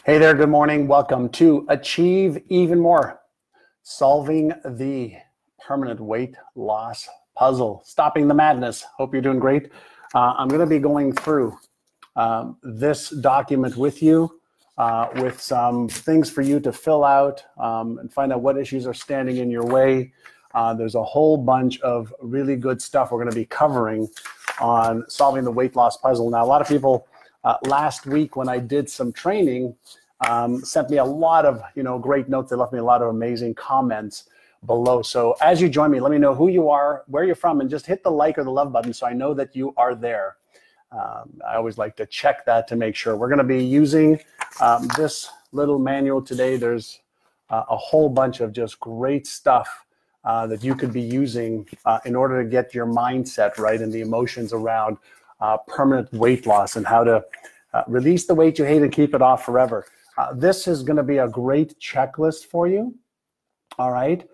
Hey there, good morning. Welcome to Achieve Even More, solving the permanent weight loss puzzle, stopping the madness. Hope you're doing great. I'm going to be going through this document with you with some things for you to fill out and find out what issues are standing in your way. There's a whole bunch of really good stuff we're going to be covering on solving the weight loss puzzle. Now, a lot of people last week when I did some training sent me a lot of great notes. They left me a lot of amazing comments below. So as you join me, let me know who you are, where you're from, and just hit the like or the love button so I know that you are there. I always like to check that to make sure. We're going to be using this little manual today. There's a whole bunch of just great stuff that you could be using in order to get your mindset right and the emotions around permanent weight loss and how to release the weight you hate and keep it off forever. This is going to be a great checklist for you, all right,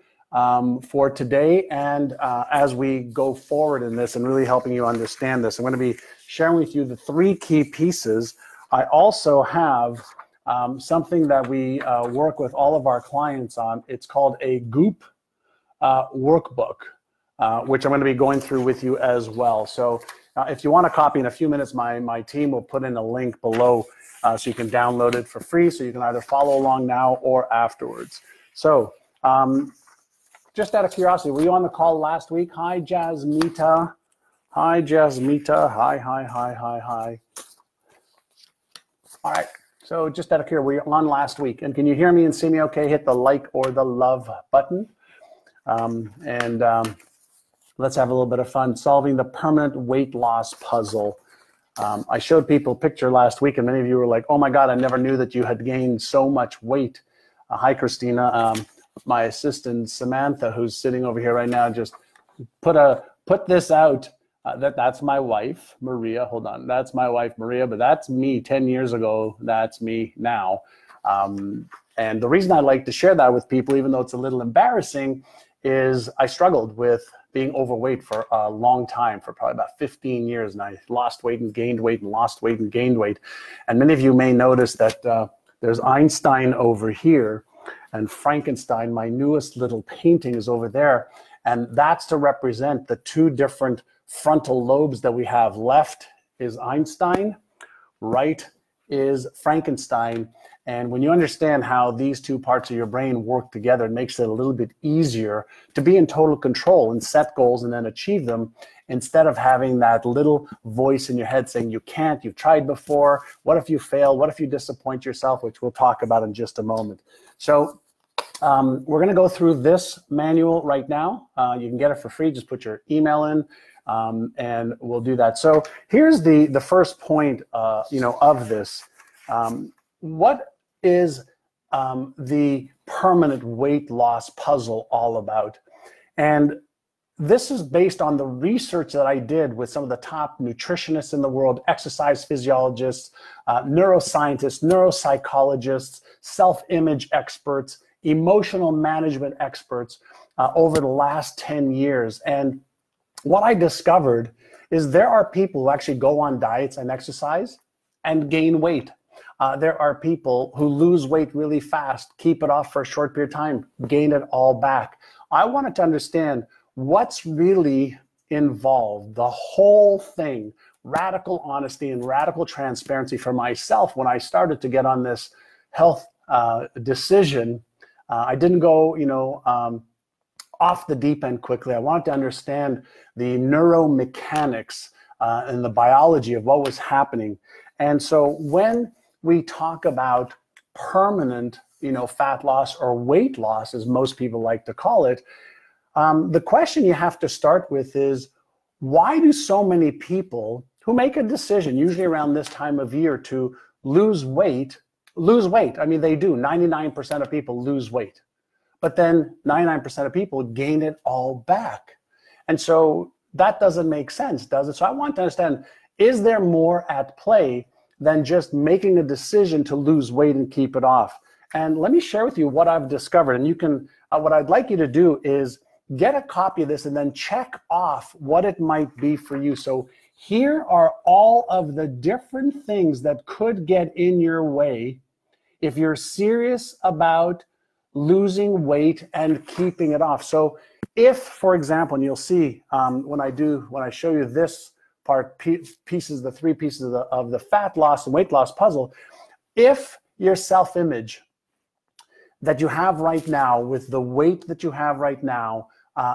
for today and as we go forward in this and really helping you understand this. I'm going to be sharing with you the 3 key pieces. I also have something that we work with all of our clients on. It's called a Goop workbook, which I'm going to be going through with you as well. So if you want a copy in a few minutes, my team will put in a link below so you can download it for free, so you can either follow along now or afterwards. So just out of curiosity, were you on the call last week? Hi, Jasmita. Hi, Jasmita. Hi. All right. So just out of curiosity, were you on last week? And can you hear me and see me okay? Hit the like or the love button. Let's have a little bit of fun solving the permanent weight loss puzzle. I showed people a picture last week, and many of you were like, oh my God, I never knew that you had gained so much weight. Hi, Christina. My assistant, Samantha, who's sitting over here right now, just put this out. That's my wife, Maria. Hold on. That's my wife, Maria, but that's me 10 years ago. That's me now. And the reason I like to share that with people, even though it's a little embarrassing, is I struggled with being overweight for a long time, for probably about 15 years, and I lost weight and gained weight and lost weight and gained weight. And many of you may notice that there's Einstein over here and Frankenstein, my newest little painting, is over there, and that's to represent the 2 different frontal lobes that we have. Left is Einstein, right is Frankenstein. And when you understand how these 2 parts of your brain work together, it makes it a little bit easier to be in total control and set goals and then achieve them, instead of having that little voice in your head saying you can't, you've tried before, what if you fail, what if you disappoint yourself, which we'll talk about in just a moment. So we're going to go through this manual right now. You can get it for free. Just put your email in. And we'll do that. So here's the first point, of this. What is the permanent weight loss puzzle all about? And this is based on the research that I did with some of the top nutritionists in the world, exercise physiologists, neuroscientists, neuropsychologists, self-image experts, emotional management experts over the last 10 years. And what I discovered is there are people who actually go on diets and exercise and gain weight. There are people who lose weight really fast, keep it off for a short period of time, gain it all back. I wanted to understand what's really involved, the whole thing, radical honesty and radical transparency for myself. When I started to get on this health decision, I didn't go, off the deep end quickly. I wanted to understand the neuromechanics and the biology of what was happening. And so when we talk about permanent, fat loss or weight loss, as most people like to call it, the question you have to start with is, why do so many people who make a decision, usually around this time of year, to lose weight? I mean, they do. 99% of people lose weight. But then 99% of people gain it all back. And so that doesn't make sense, does it? So I want to understand, is there more at play than just making a decision to lose weight and keep it off? And let me share with you what I've discovered. And you can, what I'd like you to do is get a copy of this and then check off what it might be for you. So here are all of the different things that could get in your way if you're serious about losing weight and keeping it off. So if, for example, and you'll see when I show you this part, the three pieces of the fat loss and weight loss puzzle, if your self-image that you have right now with the weight that you have right now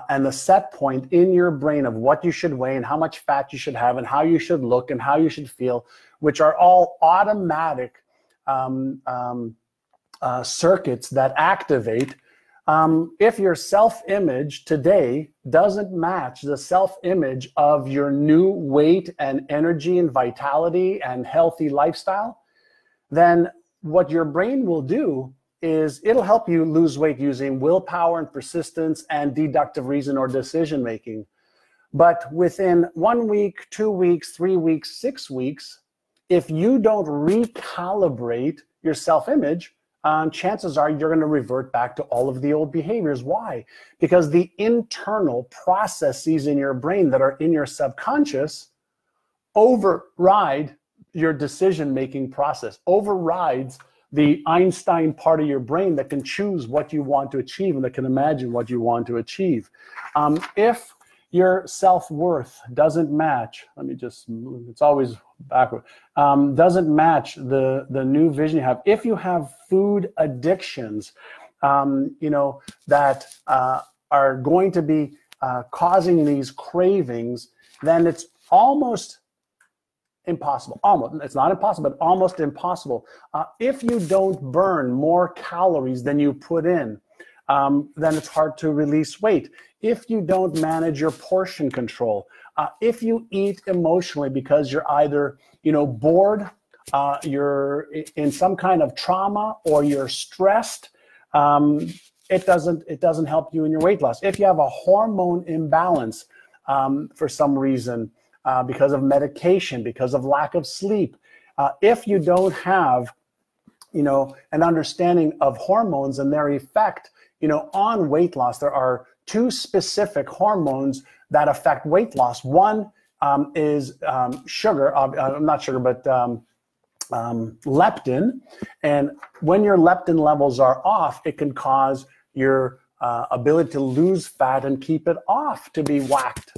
and the set point in your brain of what you should weigh and how much fat you should have and how you should look and how you should feel, which are all automatic circuits that activate, if your self-image today doesn't match the self-image of your new weight and energy and vitality and healthy lifestyle, then what your brain will do is it'll help you lose weight using willpower and persistence and deductive reason or decision making. But within 1 week, 2 weeks, 3 weeks, 6 weeks, if you don't recalibrate your self-image, chances are you're going to revert back to all of the old behaviors. Why? Because the internal processes in your brain that are in your subconscious override your decision-making process, overrides the Einstein part of your brain that can choose what you want to achieve and that can imagine what you want to achieve. If your self-worth doesn't match, let me just move, it's always backward, doesn't match the new vision you have. If you have food addictions, that are going to be causing these cravings, then it's almost impossible. It's not impossible, but almost impossible. If you don't burn more calories than you put in, then it's hard to release weight. If you don't manage your portion control, if you eat emotionally because you're either, bored, you're in some kind of trauma, or you're stressed, it doesn't help you in your weight loss. If you have a hormone imbalance for some reason, because of medication, because of lack of sleep, if you don't have, an understanding of hormones and their effect, on weight loss, there are two specific hormones that affect weight loss. One is sugar, not sugar, but leptin. And when your leptin levels are off, it can cause your ability to lose fat and keep it off to be whacked.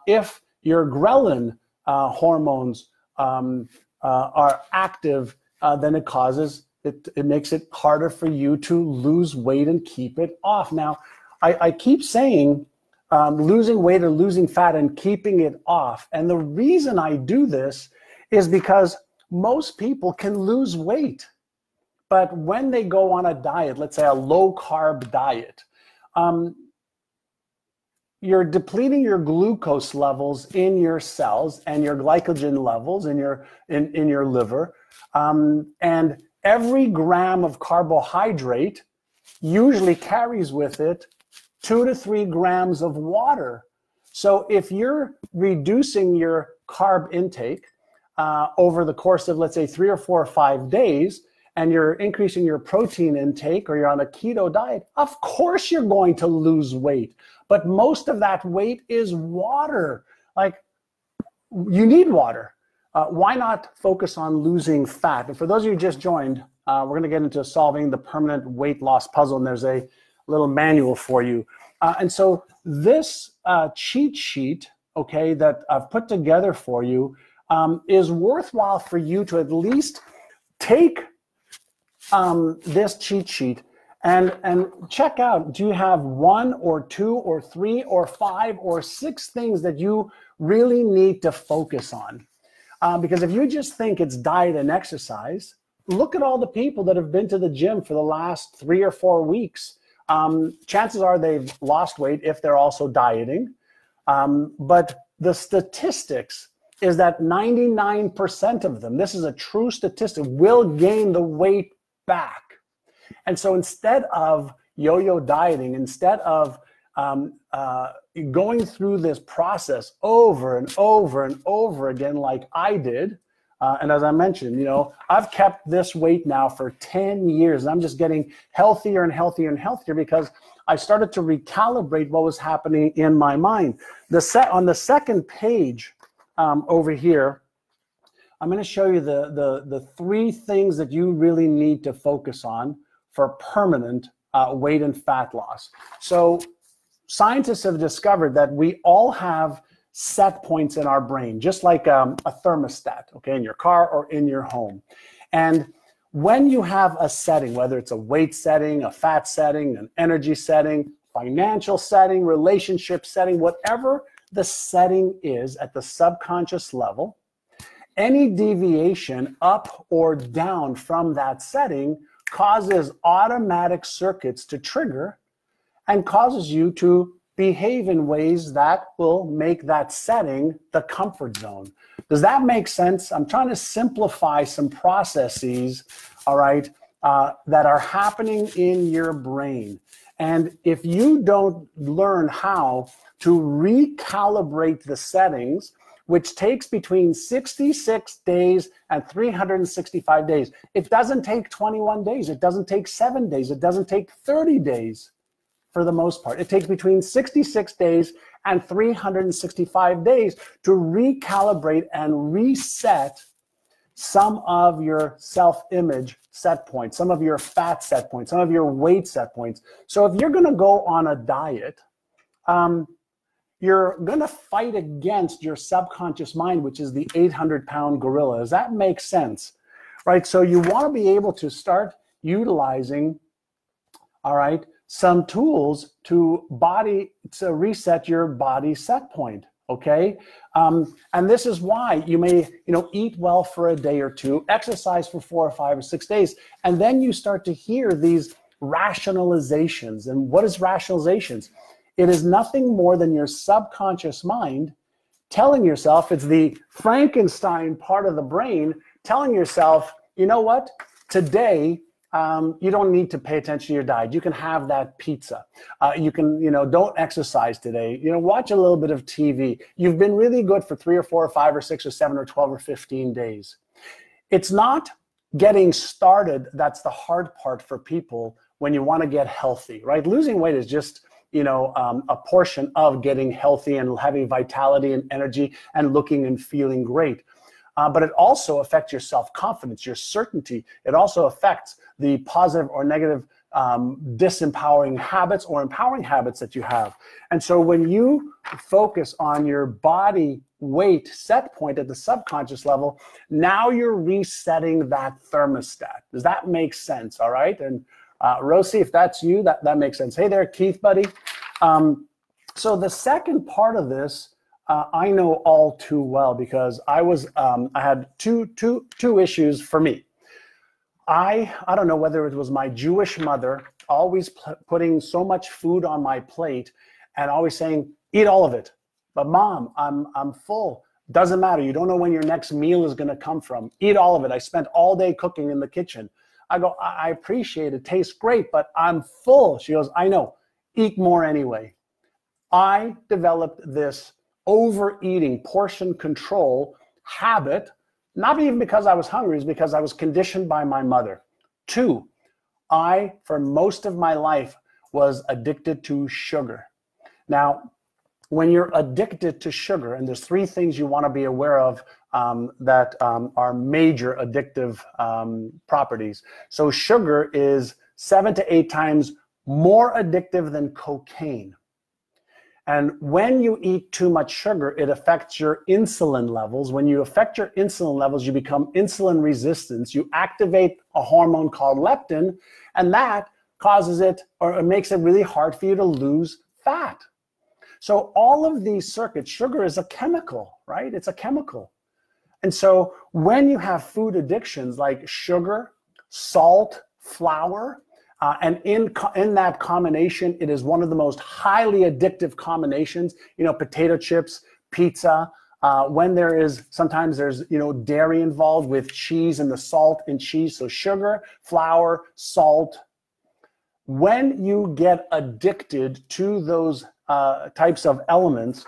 If your ghrelin hormones are active, then it makes it harder for you to lose weight and keep it off. Now, I keep saying losing weight or losing fat and keeping it off. And the reason I do this is because most people can lose weight. But when they go on a diet, let's say a low-carb diet, you're depleting your glucose levels in your cells and your glycogen levels in your liver. And every gram of carbohydrate usually carries with it 2 to 3 grams of water. So if you're reducing your carb intake over the course of, let's say, 3 or 4 or 5 days, and you're increasing your protein intake, or you're on a keto diet, of course you're going to lose weight. But most of that weight is water. Like, you need water. Why not focus on losing fat? And for those of you who just joined, we're going to get into solving the permanent weight loss puzzle, and there's a little manual for you. And so this cheat sheet, okay, that I've put together for you is worthwhile for you to at least take this cheat sheet and check out, do you have 1 or 2 or 3 or 5 or 6 things that you really need to focus on? Because if you just think it's diet and exercise, look at all the people that have been to the gym for the last 3 or 4 weeks. Chances are they've lost weight if they're also dieting. But the statistics is that 99% of them, this is a true statistic, will gain the weight back. And so instead of yo-yo dieting, instead of going through this process over and over and over again like I did, and as I mentioned, I've kept this weight now for 10 years, and I'm just getting healthier and healthier and healthier because I started to recalibrate what was happening in my mind. On the second page over here, I'm going to show you the 3 things that you really need to focus on for permanent weight and fat loss. So scientists have discovered that we all have set points in our brain, just like a thermostat, okay, in your car or in your home. And when you have a setting, whether it's a weight setting, a fat setting, an energy setting, financial setting, relationship setting, whatever the setting is at the subconscious level, any deviation up or down from that setting causes automatic circuits to trigger and causes you to behave in ways that will make that setting the comfort zone. Does that make sense? I'm trying to simplify some processes, all right, that are happening in your brain. And if you don't learn how to recalibrate the settings, which takes between 66 days and 365 days. It doesn't take 21 days. It doesn't take 7 days. It doesn't take 30 days for the most part. It takes between 66 days and 365 days to recalibrate and reset some of your self-image set points, some of your fat set points, some of your weight set points. So if you're going to go on a diet, you're going to fight against your subconscious mind, which is the 800-pound gorilla. Does that make sense? Right? So you want to be able to start utilizing, all right, some tools to reset your body set point. Okay? And this is why you may, eat well for a day or two, exercise for 4 or 5 or 6 days, and then you start to hear these rationalizations. And what is rationalizations? It is nothing more than your subconscious mind telling yourself, it's the Frankenstein part of the brain telling yourself, you know what, today you don't need to pay attention to your diet. You can have that pizza. You can, don't exercise today. Watch a little bit of TV. You've been really good for 3 or 4 or 5 or 6 or 7 or 12 or 15 days. It's not getting started that's the hard part for people when you want to get healthy, right? Losing weight is just a portion of getting healthy and having vitality and energy and looking and feeling great. But it also affects your self-confidence, your certainty. It also affects the positive or negative disempowering habits or empowering habits that you have. And so when you focus on your body weight set point at the subconscious level, now you're resetting that thermostat. Does that make sense? All right. And Rosie, if that's you, that makes sense. Hey there, Keith, buddy. So the second part of this, I know all too well because I had two issues for me. I don't know whether it was my Jewish mother always putting so much food on my plate and always saying, eat all of it. But mom, I'm full. Doesn't matter. You don't know when your next meal is going to come from. Eat all of it. I spent all day cooking in the kitchen. I go, I appreciate it. Tastes great, but I'm full. She goes, I know. Eat more anyway. I developed this overeating, portion control habit, not even because I was hungry, it's because I was conditioned by my mother. 2, I, for most of my life, was addicted to sugar. Now, when you're addicted to sugar, and there's 3 things you want to be aware of that are major addictive properties. So sugar is 7 to 8 times more addictive than cocaine. And when you eat too much sugar, it affects your insulin levels. When you affect your insulin levels, you become insulin resistant. You activate a hormone called leptin, and that causes it, or it makes it really hard for you to lose fat. So all of these circuits, sugar is a chemical, right? It's a chemical. And so when you have food addictions like sugar, salt, flour, and in that combination, it is one of the most highly addictive combinations, potato chips, pizza, when sometimes there's, dairy involved with cheese and the salt in cheese. So sugar, flour, salt. When you get addicted to those types of elements,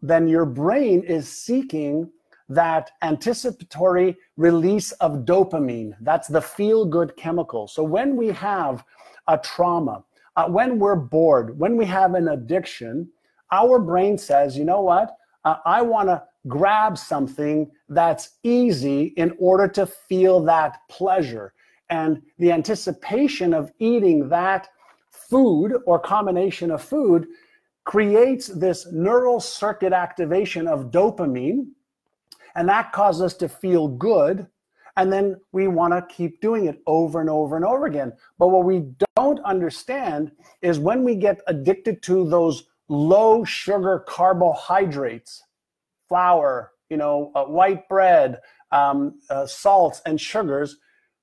then your brain is seeking that anticipatory release of dopamine. That's the feel-good chemical. So when we have a trauma, when we're bored, when we have an addiction, our brain says, you know what? I want to grab something that's easy in order to feel that pleasure. And the anticipation of eating that food or combination of food creates this neural circuit activation of dopamine, and that causes us to feel good. And then we want to keep doing it over and over and over again. But what we don't understand is when we get addicted to those low sugar carbohydrates, flour, white bread, salts and sugars,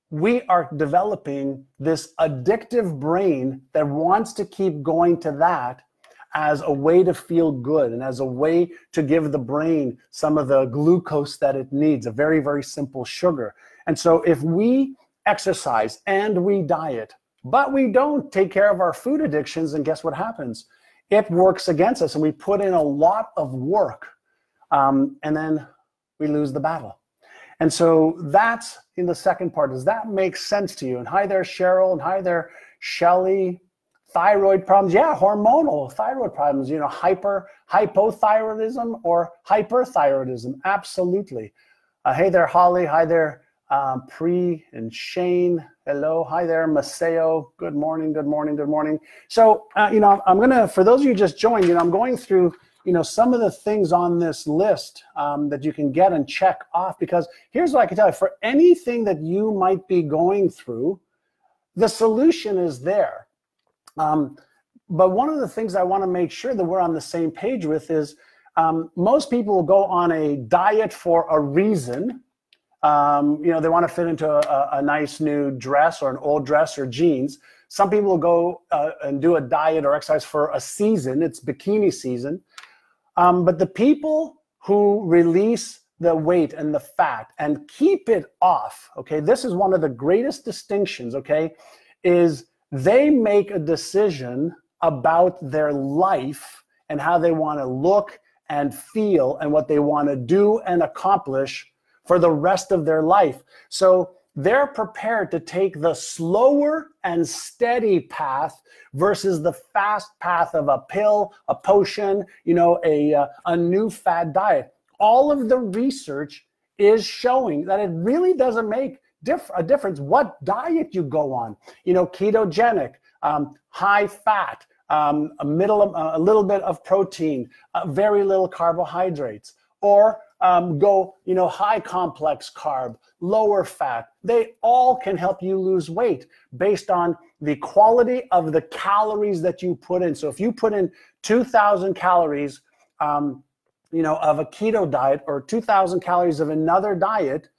we are developing this addictive brain that wants to keep going to that as a way to feel good and as a way to give the brain some of the glucose that it needs, a very, very simple sugar. And so if we exercise and we diet, but we don't take care of our food addictions, and guess what happens? It works against us, and we put in a lot of work, and then we lose the battle. And so that's in the second part. Does that make sense to you? And hi there, Cheryl, and hi there, Shelly. Thyroid problems, yeah, hormonal thyroid problems, hypothyroidism or hyperthyroidism, absolutely. Hey there, Holly, hi there, Pri and Shane, hello, hi there, Maseo, good morning, good morning, good morning. So, I'm gonna, for those of you who just joined, I'm going through, some of the things on this list that you can get and check off, because here's what I can tell you, for anything that you might be going through, the solution is there. But one of the things I want to make sure that we're on the same page with is most people will go on a diet for a reason. They want to fit into a nice new dress or an old dress or jeans. Some people will go and do a diet or exercise for a season. It's bikini season. But the people who release the weight and the fat and keep it off, okay, this is one of the greatest distinctions, okay, is they make a decision about their life and how they want to look and feel and what they want to do and accomplish for the rest of their life. So they're prepared to take the slower and steady path versus the fast path of a pill, a potion, a new fad diet. All of the research is showing that it really doesn't make a difference what diet you go on, ketogenic, high fat, a little bit of protein, very little carbohydrates, or go, high complex carb, lower fat. They all can help you lose weight based on the quality of the calories that you put in. So if you put in 2,000 calories, of a keto diet or 2,000 calories of another diet,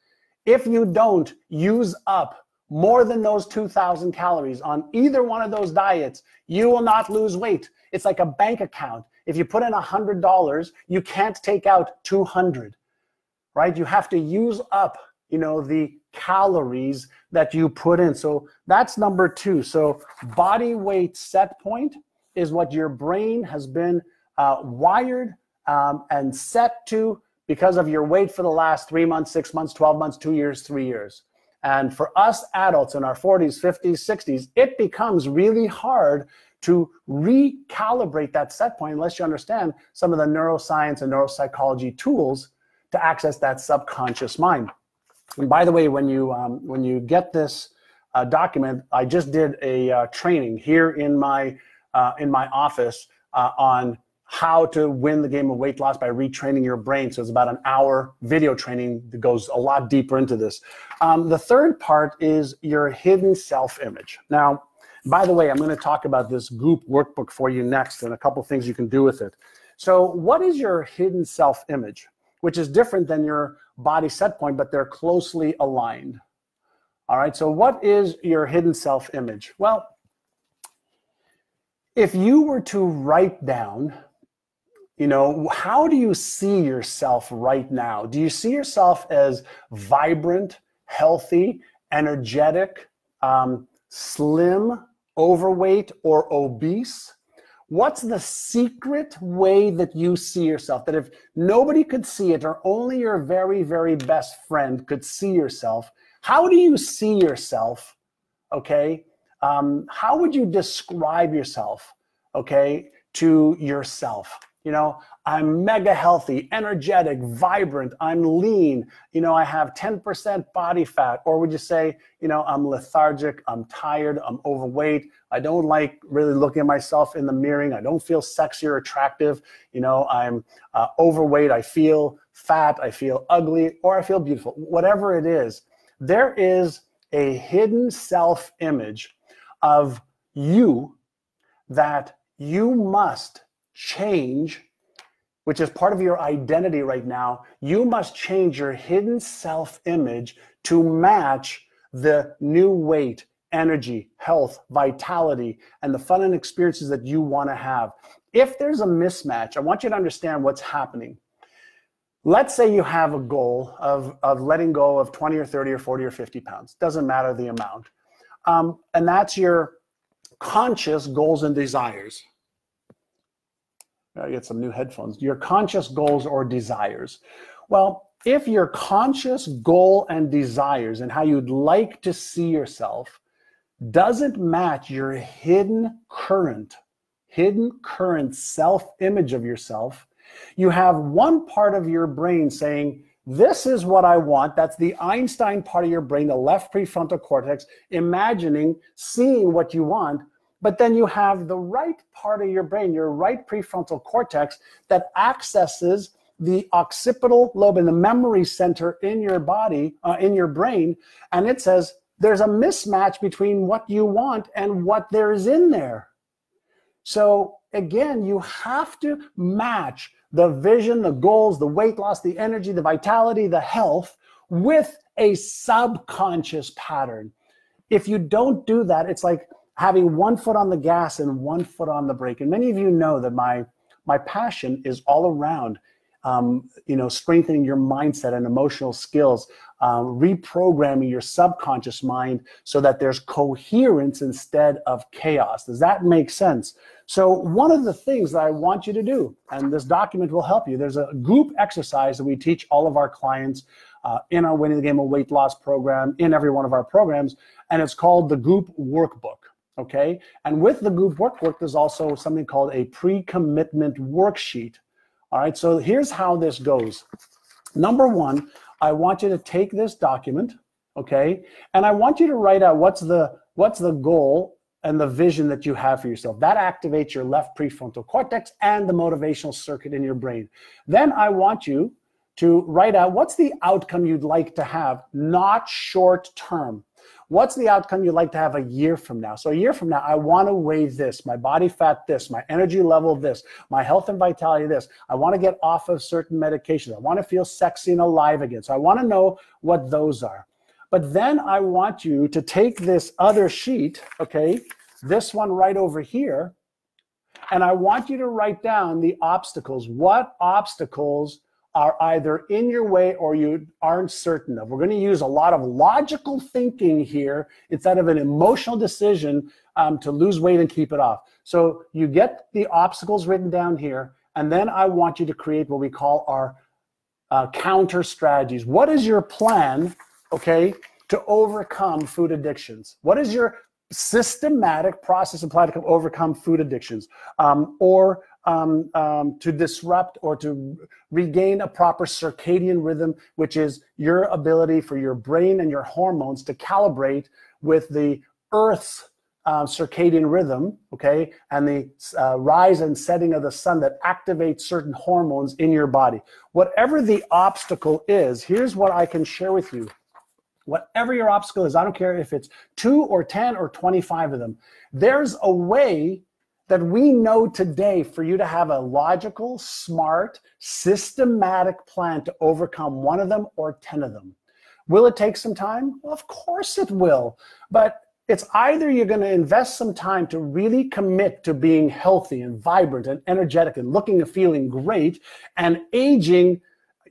if you don't use up more than those 2,000 calories on either one of those diets, you will not lose weight. It's like a bank account. If you put in $100, you can't take out 200, right? You have to use up, the calories that you put in. So that's number 2. So body weight set point is what your brain has been wired and set to because of your weight for the last 3 months, 6 months, 12 months, 2 years, 3 years. And for us adults in our 40s, 50s, 60s, it becomes really hard to recalibrate that set point unless you understand some of the neuroscience and neuropsychology tools to access that subconscious mind. And by the way, when you get this document, I just did a training here in my office on how to win the game of weight loss by retraining your brain. So it's about an hour video training that goes a lot deeper into this. The third part is your hidden self-image. Now, by the way, I'm going to talk about this Goop workbook for you next and a couple things you can do with it. So what is your hidden self-image, which is different than your body set point, but they're closely aligned? All right, so what is your hidden self-image? Well, if you were to write down, how do you see yourself right now? Do you see yourself as vibrant, healthy, energetic, slim, overweight, or obese? What's the secret way that you see yourself? That if nobody could see it or only your very, very best friend could see yourself, how do you see yourself? Okay. How would you describe yourself? Okay. To yourself? I'm mega healthy, energetic, vibrant, I'm lean, I have 10% body fat? Or would you say, I'm lethargic, I'm tired, I'm overweight, I don't like really looking at myself in the mirror, I don't feel sexy or attractive, I'm overweight, I feel fat, I feel ugly, or I feel beautiful. Whatever it is, there is a hidden self-image of you that you must change, which is part of your identity right now. You must change your hidden self-image to match the new weight, energy, health, vitality, and the fun and experiences that you want to have. If there's a mismatch, I want you to understand what's happening. Let's say you have a goal of letting go of 20 or 30 or 40 or 50 pounds. Doesn't matter the amount. And that's your conscious goals and desires. I get some new headphones. Your conscious goals or desires. Well, if your conscious goal and desires and how you'd like to see yourself doesn't match your hidden current self-image of yourself, you have one part of your brain saying, this is what I want. That's the Einstein part of your brain, the left prefrontal cortex, imagining, seeing what you want. But then you have the right part of your brain, your right prefrontal cortex, that accesses the occipital lobe and the memory center in your body, in your brain, and it says there's a mismatch between what you want and what there is in there. So again, you have to match the vision, the goals, the weight loss, the energy, the vitality, the health with a subconscious pattern. If you don't do that, it's like having one foot on the gas and one foot on the brake. And many of you know that my passion is all around, strengthening your mindset and emotional skills, reprogramming your subconscious mind so that there's coherence instead of chaos. Does that make sense? So one of the things that I want you to do, and this document will help you, there's a group exercise that we teach all of our clients in our Winning the Game of Weight Loss program, in every one of our programs, and it's called the group workbook. Okay, and with the group workbook, there's also something called a pre-commitment worksheet. All right, so here's how this goes. Number one, I want you to take this document, okay, and I want you to write out what's the goal and the vision that you have for yourself. That activates your left prefrontal cortex and the motivational circuit in your brain. Then I want you to write out what's the outcome you'd like to have, not short term. What's the outcome you'd like to have a year from now? So a year from now, I want to weigh this, my body fat this, my energy level this, my health and vitality this. I want to get off of certain medications. I want to feel sexy and alive again. So I want to know what those are. But then I want you to take this other sheet, okay, this one right over here, and I want you to write down the obstacles. What obstacles are either in your way or you aren't certain of. We're going to use a lot of logical thinking here instead of an emotional decision to lose weight and keep it off. So you get the obstacles written down here, and then I want you to create what we call our counter strategies. What is your plan, okay, to overcome food addictions? What is your systematic process and plan to overcome food addictions, or to disrupt or to regain a proper circadian rhythm, which is your ability for your brain and your hormones to calibrate with the Earth's circadian rhythm, okay, and the rise and setting of the sun that activates certain hormones in your body. Whatever the obstacle is, here's what I can share with you. Whatever your obstacle is, I don't care if it's 2 or 10 or 25 of them, there's a way that we know today for you to have a logical, smart, systematic plan to overcome one of them or 10 of them. Will it take some time? Well, of course it will. But it's either you're going to invest some time to really commit to being healthy and vibrant and energetic and looking and feeling great and aging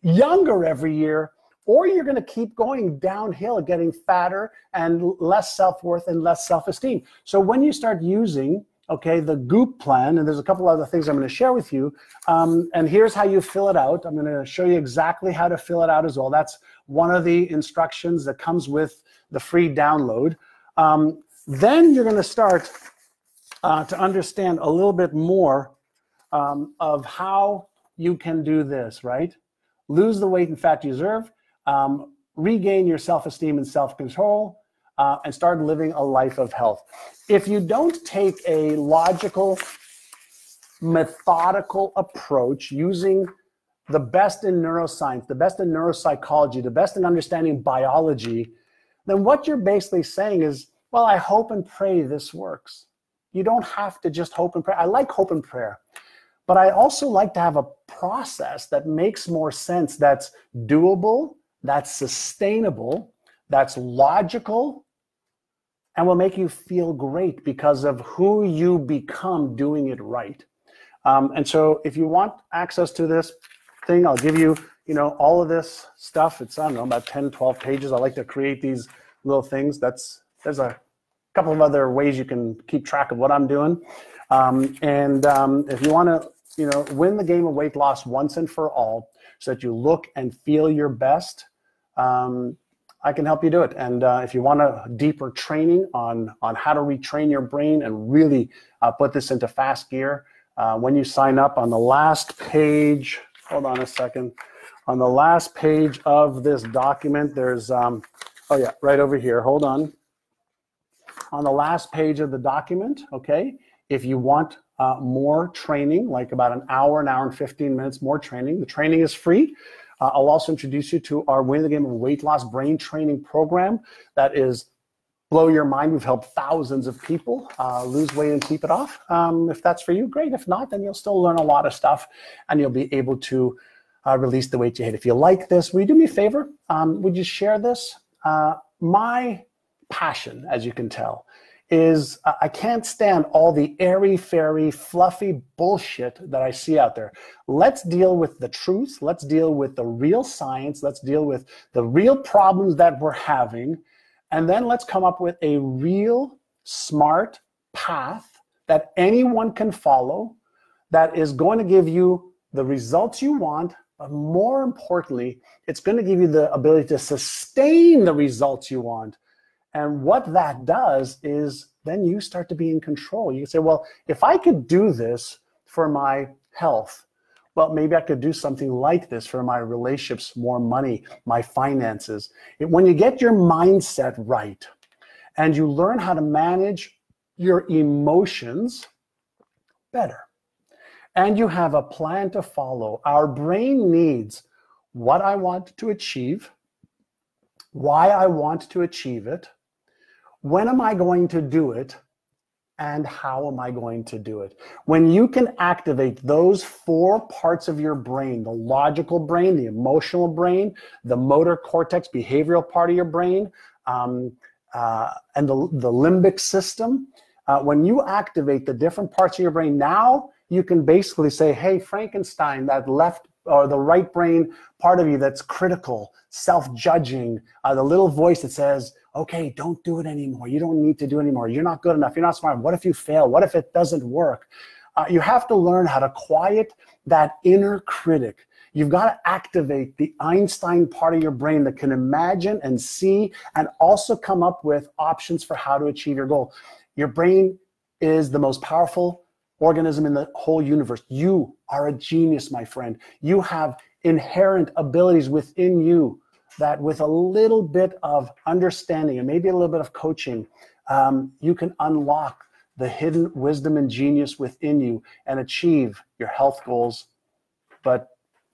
younger every year, or you're going to keep going downhill, getting fatter and less self-worth and less self-esteem. So when you start using, okay, the Goop plan, and there's a couple other things I'm going to share with you, and here's how you fill it out. I'm going to show you exactly how to fill it out as well. That's one of the instructions that comes with the free download. Then you're going to start to understand a little bit more of how you can do this, right? Lose the weight and fat you deserve, regain your self-esteem and self-control, and start living a life of health. If you don't take a logical, methodical approach using the best in neuroscience, the best in neuropsychology, the best in understanding biology, then what you're basically saying is, well, I hope and pray this works. You don't have to just hope and pray. I like hope and prayer, but I also like to have a process that makes more sense, that's doable, that's sustainable, that's logical, and will make you feel great because of who you become doing it right. And so if you want access to this thing, I'll give you, all of this stuff. It's, I don't know, about 10, 12 pages. I like to create these little things. There's a couple of other ways you can keep track of what I'm doing. If you want to, win the game of weight loss once and for all, so that you look and feel your best, I can help you do it. And if you want a deeper training on how to retrain your brain and really put this into fast gear, when you sign up on the last page, hold on a second, on the last page of this document, there's, oh yeah, right over here, hold on. On the last page of the document, okay, if you want more training, like about an hour and 15 minutes more training, the training is free. I'll also introduce you to our Win the Game of Weight Loss Brain Training Program that is blow your mind. We've helped thousands of people lose weight and keep it off. If that's for you, great. If not, then you'll still learn a lot of stuff and you'll be able to release the weight you hate. If you like this, will you do me a favor? Would you share this? My passion, as you can tell, is I can't stand all the airy-fairy, fluffy bullshit that I see out there. Let's deal with the truth. Let's deal with the real science. Let's deal with the real problems that we're having. And then let's come up with a real smart path that anyone can follow that is going to give you the results you want, but more importantly, it's going to give you the ability to sustain the results you want. And what that does is then you start to be in control. You can say, well, if I could do this for my health, well, maybe I could do something like this for my relationships, more money, my finances. When you get your mindset right and you learn how to manage your emotions better, and you have a plan to follow, our brain needs what I want to achieve, why I want to achieve it, when am I going to do it, and how am I going to do it? When you can activate those 4 parts of your brain, the logical brain, the emotional brain, the motor cortex, behavioral part of your brain, and the limbic system, when you activate the different parts of your brain, now you can basically say, hey, Frankenstein, that left or the right brain part of you that's critical, self-judging, the little voice that says, okay, don't do it anymore. You don't need to do it anymore. You're not good enough. You're not smart. What if you fail? What if it doesn't work? You have to learn how to quiet that inner critic. You've got to activate the Einstein part of your brain that can imagine and see and also come up with options for how to achieve your goal. Your brain is the most powerful organism in the whole universe. You are a genius, my friend. You have inherent abilities within you that with a little bit of understanding and maybe a little bit of coaching, you can unlock the hidden wisdom and genius within you and achieve your health goals. But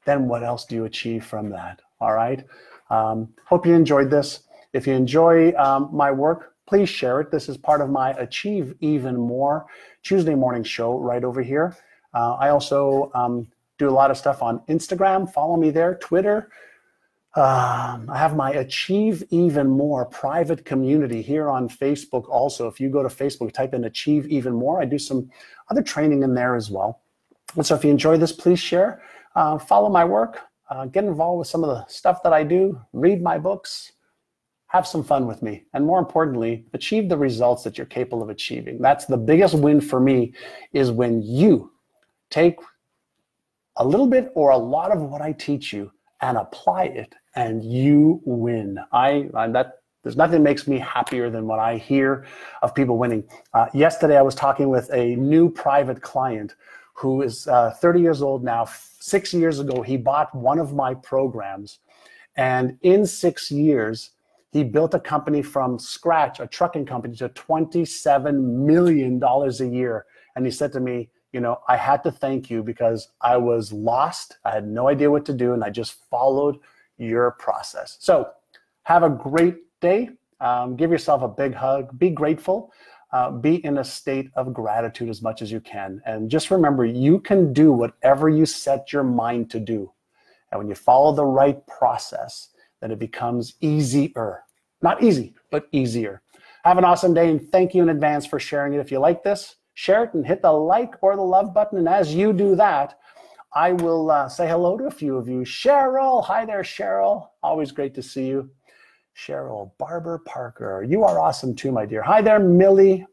then what else do you achieve from that? All right. Hope you enjoyed this. If you enjoy my work, please share it. This is part of my Achieve Even More Tuesday morning show right over here. I also do a lot of stuff on Instagram. Follow me there, Twitter. I have my Achieve Even More private community here on Facebook also. If you go to Facebook, type in Achieve Even More. I do some other training in there as well. And so if you enjoy this, please share. Follow my work. Get involved with some of the stuff that I do. Read my books. Have some fun with me. And more importantly, achieve the results that you're capable of achieving. That's the biggest win for me, is when you take a little bit or a lot of what I teach you and apply it, and you win. There's nothing that makes me happier than when I hear of people winning. Yesterday, I was talking with a new private client who is 30 years old now. 6 years ago, he bought one of my programs. And in 6 years, he built a company from scratch, a trucking company, to $27 million a year. And he said to me, you know, I had to thank you because I was lost. I had no idea what to do, and I just followed your process. So have a great day. Give yourself a big hug. Be grateful. Be in a state of gratitude as much as you can. And just remember, you can do whatever you set your mind to do. And when you follow the right process, then it becomes easier. Not easy, but easier. Have an awesome day, and thank you in advance for sharing it. If you like this, share it and hit the like or the love button. And as you do that, I will say hello to a few of you. Cheryl, hi there, Cheryl. Always great to see you. Cheryl, Barbara Parker, you are awesome too, my dear. Hi there, Millie.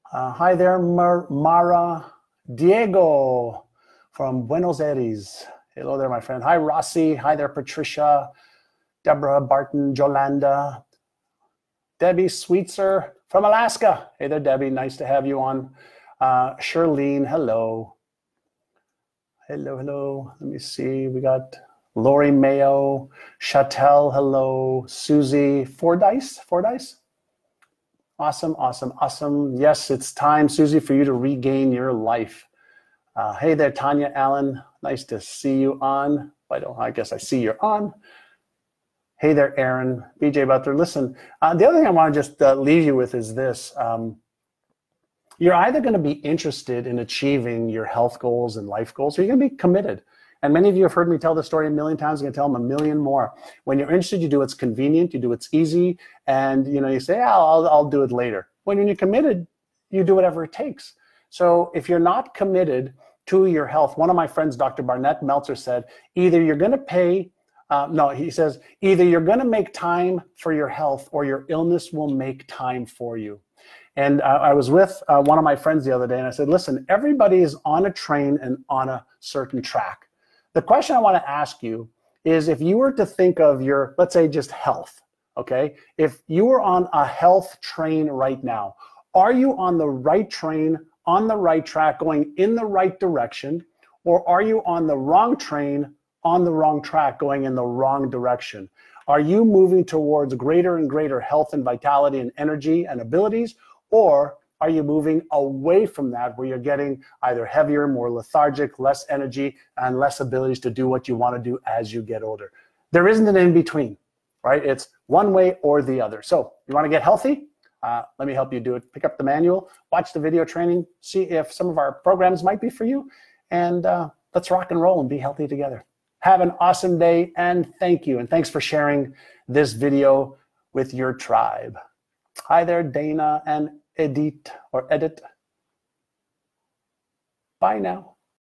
Hi there, Mara. Diego from Buenos Aires. Hello there, my friend. Hi, Rossi. Hi there, Patricia. Deborah, Barton, Jolanda. Debbie Sweetser from Alaska. Hey there, Debbie. Nice to have you on. Charlene, hello. Hello, hello. Let me see. We got Lori Mayo, Chattel, hello. Susie, Fordyce. Awesome, awesome, awesome. Yes, it's time, Susie, for you to regain your life. Hey there, Tanya Allen. Nice to see you on. I guess I see you're on. Hey there, Aaron. BJ Butler. Listen, the other thing I want to just leave you with is this. You're either going to be interested in achieving your health goals and life goals, or you're going to be committed. And many of you have heard me tell this story a million times. I'm going to tell them a million more. When you're interested, you do what's convenient, you do what's easy, and you say, yeah, I'll do it later. When you're committed, you do whatever it takes. So if you're not committed to your health, one of my friends, Dr. Barnett Meltzer, said, either you're going to pay, he says, either you're going to make time for your health or your illness will make time for you. And I was with one of my friends the other day, and I said, listen, everybody is on a train and on a certain track. The question I want to ask you is, if you were to think of your, let's say, just health, okay? If you were on a health train right now, are you on the right train, on the right track, going in the right direction, or are you on the wrong train, on the wrong track, going in the wrong direction? Are you moving towards greater and greater health and vitality and energy and abilities, or are you moving away from that, where you're getting either heavier, more lethargic, less energy, and less abilities to do what you want to do as you get older? There isn't an in-between, right? It's one way or the other. So you want to get healthy? Let me help you do it. Pick up the manual, watch the video training, see if some of our programs might be for you, and let's rock and roll and be healthy together. Have an awesome day, and thank you. And thanks for sharing this video with your tribe. Hi there, Dana and Edith. Bye now.